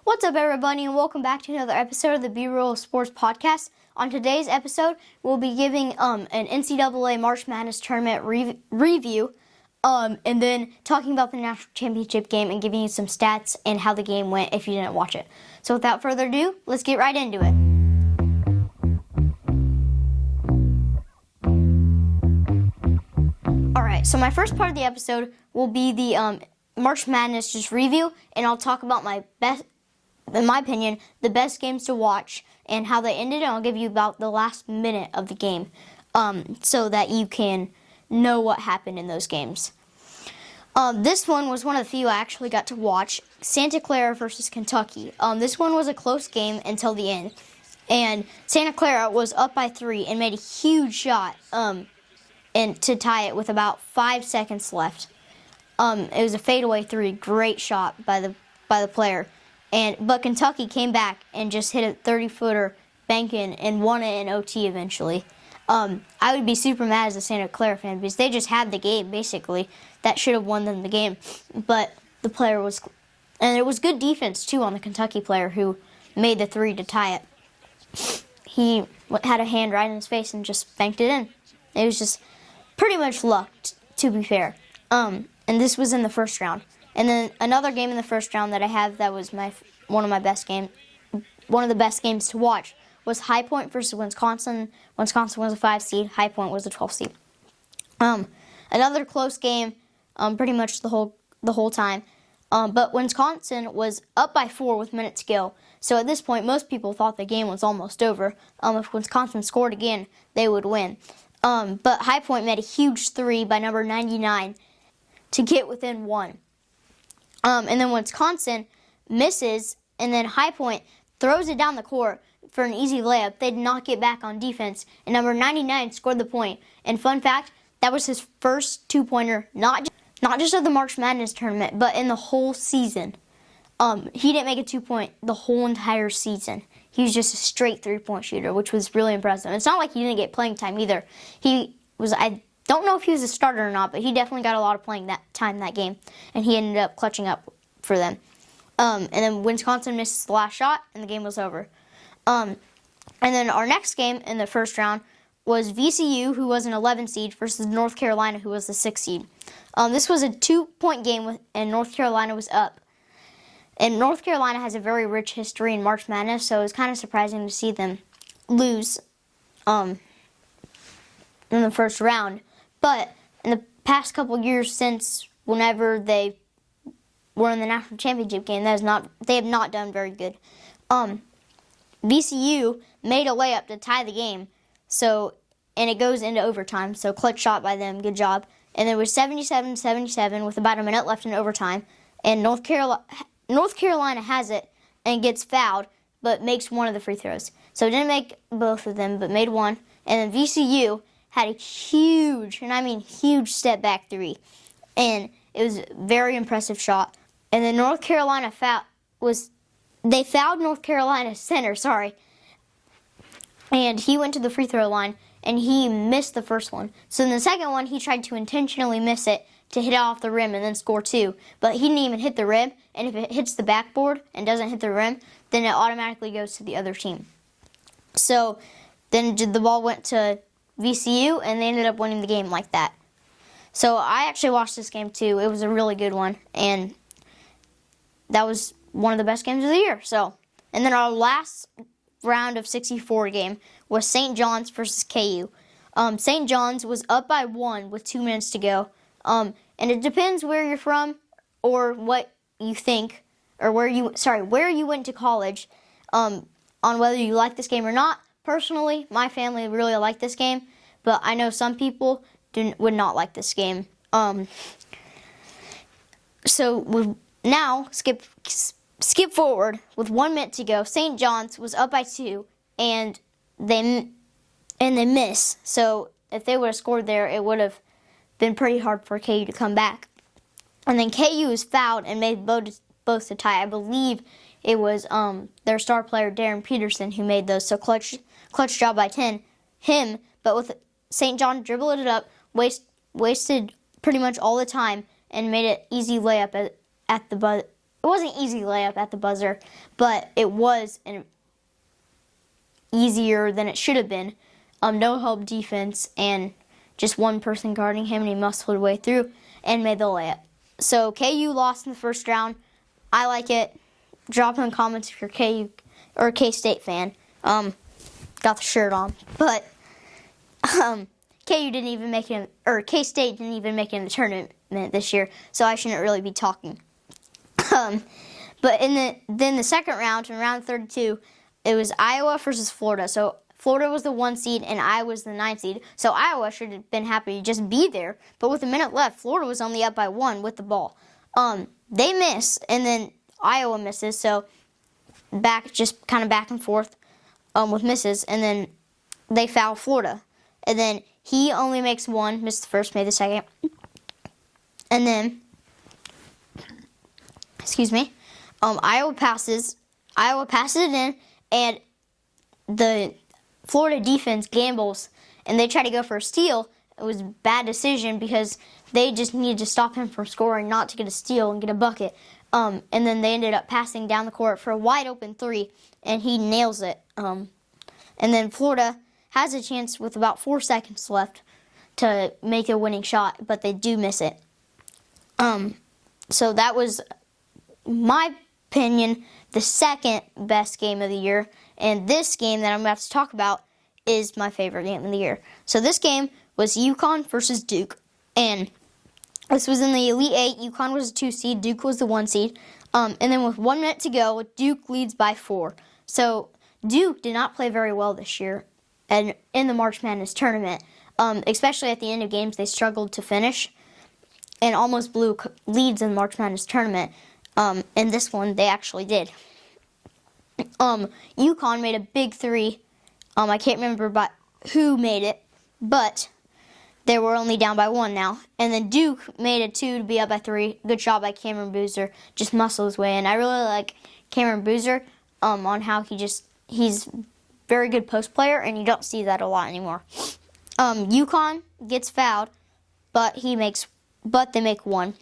What's up, everybody, and welcome back to another episode of the Be Real Sports Podcast. On today's episode, we'll be giving an NCAA March Madness tournament review, and then talking about the national championship game and giving you some stats and how the game went if you didn't watch it. So without further ado, let's get right into it. Alright, so my first part of the episode will be the March Madness just review, and I'll talk about in my opinion, the best games to watch and how they ended, and I'll give you about the last minute of the game so that you can know what happened in those games. This one was one of the few I actually got to watch, Santa Clara versus Kentucky. This one was a close game until the end, and Santa Clara was up by 3 and made a huge shot and to tie it with about 5 seconds left. It was a fadeaway 3, great shot by the player. But Kentucky came back and just hit a 30-footer banking and won it in OT eventually. I would be super mad as a Santa Clara fan because they just had the game, basically. That should have won them the game. But the player was... And it was good defense, too, on the Kentucky player who made the 3 to tie it. He had a hand right in his face and just banked it in. It was just pretty much luck, to be fair. And this was in the first round. And then another game in the first round that I have that was one of the best games to watch was High Point versus Wisconsin. Wisconsin was a 5 seed. High Point was a 12 seed. Another close game, pretty much the whole time. But Wisconsin was up by 4 with minutes to go. So at this point, most people thought the game was almost over. If Wisconsin scored again, they would win. But High Point made a huge 3 by number 99 to get within 1. And then Wisconsin misses, and then High Point throws it down the court for an easy layup. They did not get back on defense, and number 99 scored the point. And fun fact, that was his first two-pointer, not just of the March Madness tournament, but in the whole season. He didn't make a two-point the whole entire season. He was just a straight three-point shooter, which was really impressive. It's not like he didn't get playing time either. I don't know if he was a starter or not, but he definitely got a lot of playing time that game, and he ended up clutching up for them. And then Wisconsin missed the last shot, and the game was over. And then our next game in the first round was VCU, who was an 11 seed, versus North Carolina, who was the 6 seed. This was a 2-point game, and North Carolina was up. And North Carolina has a very rich history in March Madness, so it was kind of surprising to see them lose in the first round. But in the past couple years since whenever they were in the national championship game, they have not done very good. VCU made a layup to tie the game, and it goes into overtime. So clutch shot by them, good job. And it was 77-77 with about a minute left in overtime. And North Carolina has it and gets fouled, but makes one of the free throws. So it didn't make both of them, but made one. And then VCU had a huge, and I mean huge, step back 3. And it was a very impressive shot. And then North Carolina they fouled North Carolina's center, and he went to the free throw line, and he missed the first one. So in the second one, he tried to intentionally miss it to hit it off the rim and then score 2. But he didn't even hit the rim, and if it hits the backboard and doesn't hit the rim, then it automatically goes to the other team. So then the ball went to VCU, and they ended up winning the game like that. So I actually watched this game too. It was a really good one, and that was one of the best games of the year. And then our last round of 64 game was St. John's versus KU. St. John's was up by 1 with 2 minutes to go. And it depends where you're from or what you think, or where you went to college, on whether you like this game or not. Personally, my family really liked this game, but I know some people would not like this game. So we'll now skip forward with 1 minute to go. St. John's was up by 2, and they miss. So if they would have scored there, it would have been pretty hard for KU to come back. And then KU was fouled and made both to tie. I believe it was their star player Darren Peterson who made those. So clutch job by him. But with St. John dribbled it up, wasted pretty much all the time, and made it easy layup wasn't easy layup at the buzzer, but it was easier than it should have been. No help defense and just one person guarding him, and he muscled his way through and made the layup. So KU lost in the first round. I like it. Drop in the comments if you're KU or a K-State fan. Got the shirt on, but KU didn't even make it, or K-State didn't even make it in the tournament this year, so I shouldn't really be talking. But then the second round, in round 32, it was Iowa versus Florida. So Florida was the 1 seed and Iowa was the 9 seed. So Iowa should have been happy to just be there. But with a minute left, Florida was only up by 1 with the ball. They miss, and then Iowa misses. So just kind of back and forth with misses, and then they foul Florida. And then he only makes 1, missed the first, made the second. And then, Iowa passes it in, and the Florida defense gambles, and they try to go for a steal. It was a bad decision because they just needed to stop him from scoring, not to get a steal and get a bucket. And then they ended up passing down the court for a wide open 3, and he nails it. And then Florida has a chance with about 4 seconds left to make a winning shot, but they do miss it. So that was, my opinion, the second best game of the year. And this game that I'm about to talk about is my favorite game of the year. So this game was UConn versus Duke. And this was in the Elite 8. UConn was a 2 seed. Duke was the 1 seed. And then with 1 minute to go, Duke leads by 4. So Duke did not play very well this year and in the March Madness tournament. Especially at the end of games, they struggled to finish and almost blew leads in the March Madness tournament. In this one, they actually did. UConn made a big 3. I can't remember who made it, but they were only down by 1 now. And then Duke made a 2 to be up by 3. Good job by Cameron Boozer, just muscle his way. And I really like Cameron Boozer on how he's very good post player, and you don't see that a lot anymore. UConn gets fouled, but they make 1.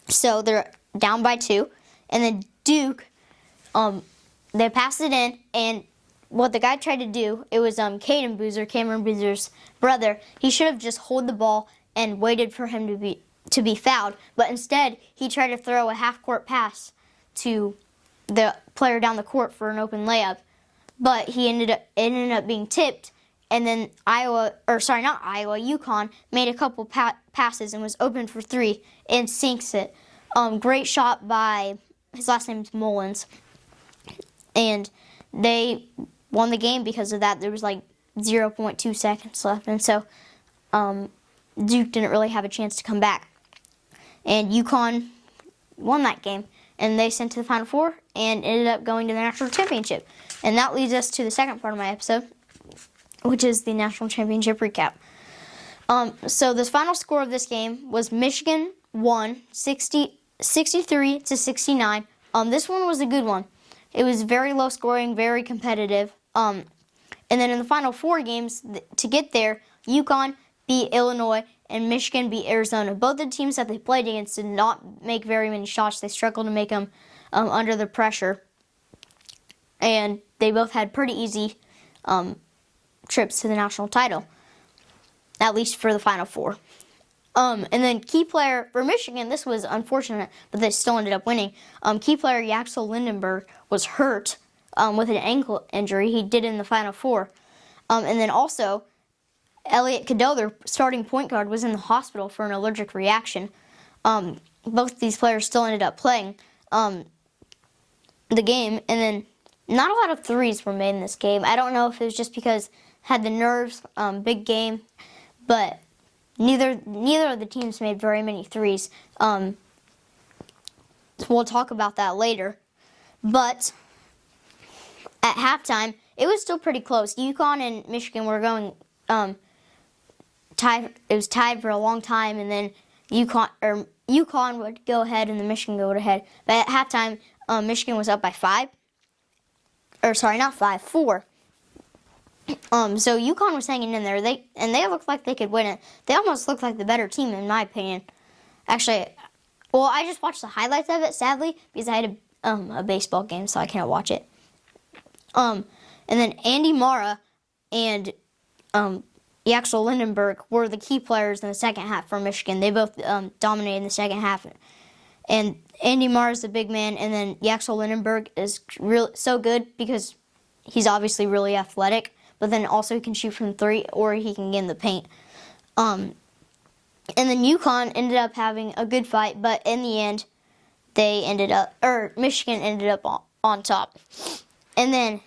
So they're down by 2. And then Duke, they passed it in, and what the guy tried to do, it was Caden Boozer, Cameron Boozer's brother. He should have just held the ball and waited for him to be fouled, but instead he tried to throw a half-court pass to the player down the court for an open layup, but it ended up being tipped, and then UConn made a couple passes and was open for 3 and sinks it. Great shot by, his last name's Mullins, and they won the game because of that. There was like 0.2 seconds left, and so Duke didn't really have a chance to come back. And UConn won that game, and they sent to the Final Four and ended up going to the national championship. And that leads us to the second part of my episode, which is the national championship recap. So the final score of this game was Michigan won 63-69. This one was a good one. It was very low scoring, very competitive. And then in the final 4 games to get there, UConn beat Illinois and Michigan beat Arizona. Both the teams that they played against did not make very many shots. They struggled to make them under the pressure. And they both had pretty easy trips to the national title, at least for the final 4. And then key player for Michigan, this was unfortunate, but they still ended up winning. Key player Yaxel Lindenberg was hurt with an ankle injury. He did in the Final 4. And then also, Elliot Cadeau, their starting point guard, was in the hospital for an allergic reaction. Both of these players still ended up playing the game. And then not a lot of threes were made in this game. I don't know if it was just because had the nerves, big game, but neither of the teams made very many threes. We'll talk about that later. But at halftime, it was still pretty close. UConn and Michigan were going tied. It was tied for a long time, and then UConn would go ahead and the Michigan go ahead. But at halftime, Michigan was up by 4. So UConn was hanging in there. They looked like they could win it. They almost looked like the better team, in my opinion. Actually, Well, I just watched the highlights of it, sadly, because I had a baseball game, so I can't watch it. And then Andy Mara and Yaxel Lindenberg were the key players in the second half for Michigan. They both dominated in the second half. And Andy Mara is the big man, and then Yaxel Lindenberg is so good because he's obviously really athletic, but then also he can shoot from three or he can get in the paint. And then UConn ended up having a good fight, but in the end, Michigan ended up on top. And then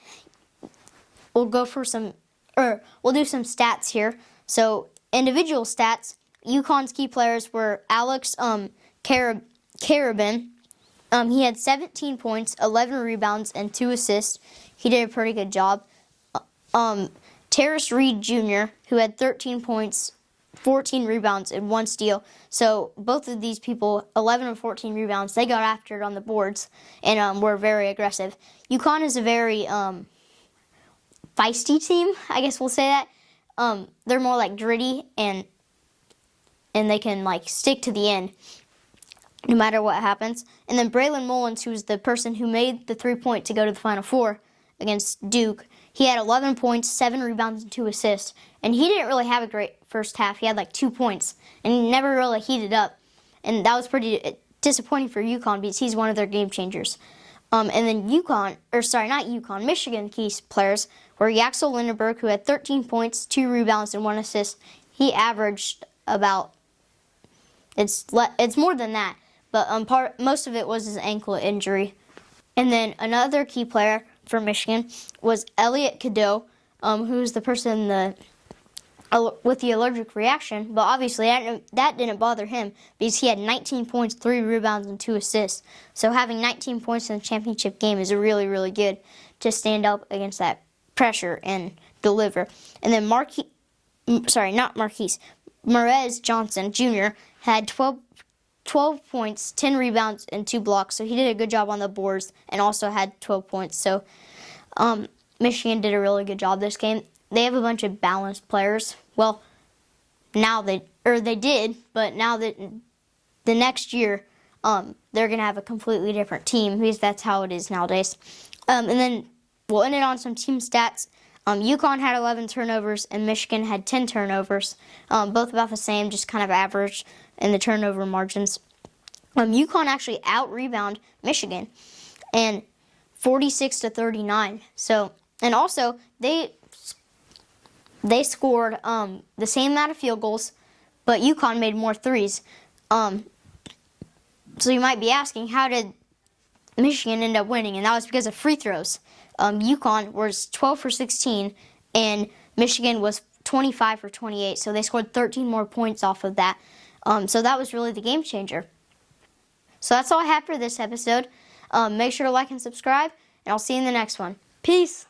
we'll do some stats here. So individual stats, UConn's key players were Alex Carabin. He had 17 points, 11 rebounds, and 2 assists. He did a pretty good job. Terrace Reed Jr., who had 13 points, 14 rebounds, and 1 steal. So both of these people, 11 and 14 rebounds, they got after it on the boards and were very aggressive. UConn is a very feisty team, I guess we'll say that. They're more like gritty and they can like stick to the end no matter what happens. And then Braylon Mullins, who's the person who made the 3-point to go to the Final Four against Duke, he had 11 points, 7 rebounds, and 2 assists. And he didn't really have a great first half. He had like 2 points, and he never really heated up. And that was pretty disappointing for UConn because he's one of their game changers. And then Michigan key players were Yaxel Lindenberg, who had 13 points, 2 rebounds, and 1 assist. He averaged about, it's more than that, but most of it was his ankle injury. And then another key player for Michigan was Elliot Cadeau, who's the person with the allergic reaction, but obviously that didn't bother him because he had 19 points, 3 rebounds, and 2 assists. So having 19 points in the championship game is really, really good to stand up against that pressure and deliver. And then Marez Johnson Jr. had 12 points, 10 rebounds, and 2 blocks. So he did a good job on the boards and also had 12 points. So Michigan did a really good job this game. They have a bunch of balanced players. Well, now they did, but now that the next year, they're going to have a completely different team because that's how it is nowadays. And then we'll end it on some team stats. UConn had 11 turnovers and Michigan had 10 turnovers, both about the same, just kind of average in the turnover margins. UConn actually out-rebound Michigan, and 46-39. So, and also they scored the same amount of field goals, but UConn made more threes. So you might be asking, how did Michigan end up winning? And that was because of free throws. UConn was 12 for 16, and Michigan was 25 for 28. So they scored 13 more points off of that. So that was really the game changer. So that's all I have for this episode. Make sure to like and subscribe, and I'll see you in the next one. Peace.